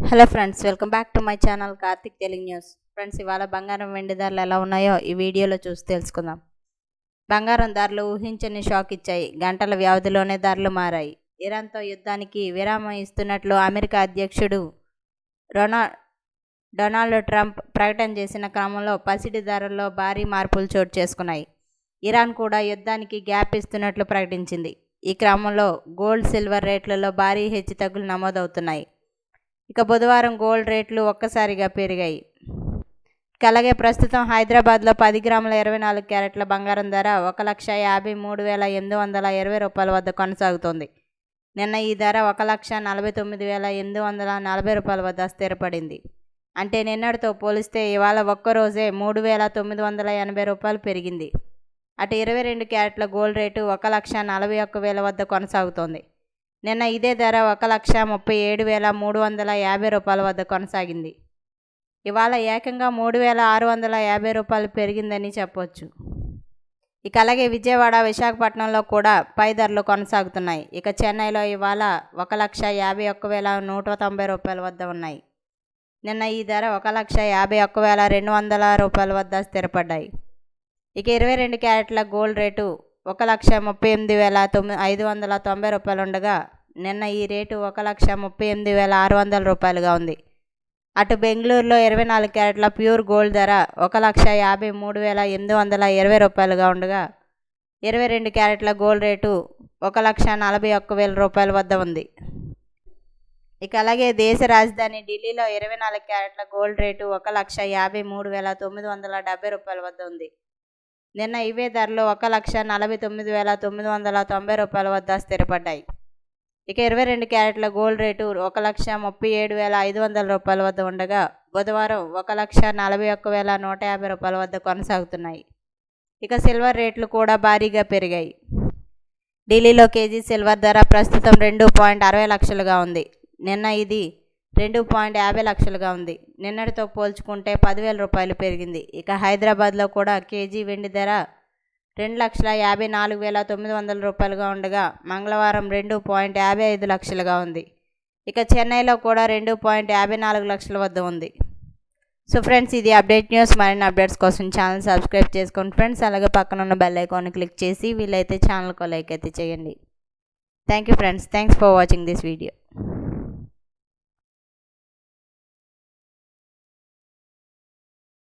Hello friends, welcome back to my channel Karthik Telugu news. Friends, ఇవాళ బంగారం వెండి ధరలు ఎలా ఉన్నాయో ఈ వీడియోలో చూసి తెలుసుకుందాం. బంగారం ధరలు ఊహించని షాక్ ఇచ్చాయి. గంటల వ్యవధిలోనే ధరలు మారాయి. ఇరాన్తో యుద్ధానికి విరామం ఇస్తున్నట్లు అమెరికా అధ్యక్షుడు డొనాల్డ్ ట్రంప్ ప్రకటన చేసిన క్రమంలో పసిడి ధరల్లో భారీ మార్పులు చోటు చేసుకున్నాయి. ఇరాన్ కూడా యుద్ధానికి గ్యాప్ ఇస్తున్నట్లు ప్రకటించింది. ఈ క్రమంలో గోల్డ్, సిల్వర్ రేట్లలో భారీ హెచ్చుతగ్గులు నమోదవుతున్నాయి. ఇక బుధవారం గోల్డ్ రేట్లు ఒక్కసారిగా పెరిగాయి. అలాగే ప్రస్తుతం హైదరాబాద్లో 10 గ్రాముల 24 క్యారెట్ల బంగారం ధర 1,53,820 రూపాయల వద్ద కొనసాగుతోంది. నిన్న ఈ ధర 1,49,840 రూపాయల వద్ద స్థిరపడింది. అంటే నిన్నటితో పోలిస్తే ఇవాళ ఒక్కరోజే 3,980 రూపాయలు పెరిగింది. అటు 22 క్యారెట్ల గోల్డ్ రేటు 1,41,000 వద్ద కొనసాగుతోంది. నిన్న ఇదే ధర 1,37,350 రూపాయల వద్ద కొనసాగింది. ఇవాళ ఏకంగా 3,650 రూపాయలు పెరిగిందని చెప్పొచ్చు. ఇక అలాగే విజయవాడ, విశాఖపట్నంలో కూడా పై ధరలు కొనసాగుతున్నాయి. ఇక చెన్నైలో ఇవాళ 1,51,190 రూపాయల వద్ద ఉన్నాయి. నిన్న ఈ ధర 1,51,200 రూపాయల వద్ద స్థిరపడ్డాయి. ఇక 22 క్యారెట్ల గోల్డ్ రేటు 1,38,590 రూపాయలు ఉండగా నిన్న ఈ రేటు 1,38,600 రూపాయలుగా ఉంది. అటు బెంగళూరులో 24 క్యారెట్ల ప్యూర్ గోల్డ్ ధర 1,53,820 రూపాయలుగా ఉండగా 22 క్యారెట్ల గోల్డ్ రేటు 1,41,000 రూపాయల వద్ద ఉంది. ఇక అలాగే దేశ రాజధాని ఢిల్లీలో 24 క్యారెట్ల గోల్డ్ రేటు 1,53,970 రూపాయల వద్ద ఉంది. నిన్న ఇవే ధరలు 1,49,990 రూపాయల వద్ద స్థిరపడ్డాయి. ఇక 22 క్యారెట్ల గోల్డ్ రేటు 1,37,500 రూపాయల వద్ద ఉండగా బుధవారం 1,41,150 రూపాయల వద్ద కొనసాగుతున్నాయి. ఇక సిల్వర్ రేట్లు కూడా భారీగా పెరిగాయి. ఢిల్లీలో కేజీ సిల్వర్ ధర ప్రస్తుతం 2.60 లక్షలుగా ఉంది. నిన్న ఇది 2.50 లక్షలుగా ఉంది. నిన్నటితో పోల్చుకుంటే 10,000 రూపాయలు పెరిగింది. ఇక హైదరాబాద్లో కూడా కేజీ వెండి ధర 2,54,900 రూపాయలుగా ఉండగా మంగళవారం 2.55 లక్షలుగా ఉంది. ఇక చెన్నైలో కూడా 2.54 లక్షల వద్ద ఉంది. సో ఫ్రెండ్స్, ఇది అప్డేట్ న్యూస్. మరిన్ని అప్డేట్స్ కోసం ఛానల్ సబ్స్క్రైబ్ చేసుకోండి ఫ్రెండ్స్. అలాగే పక్కన ఉన్న బెల్ ఐకాన్ క్లిక్ చేసి వీలైతే ఛానల్కి లైక్ అయితే చేయండి. Thank you friends. Thanks for watching this video.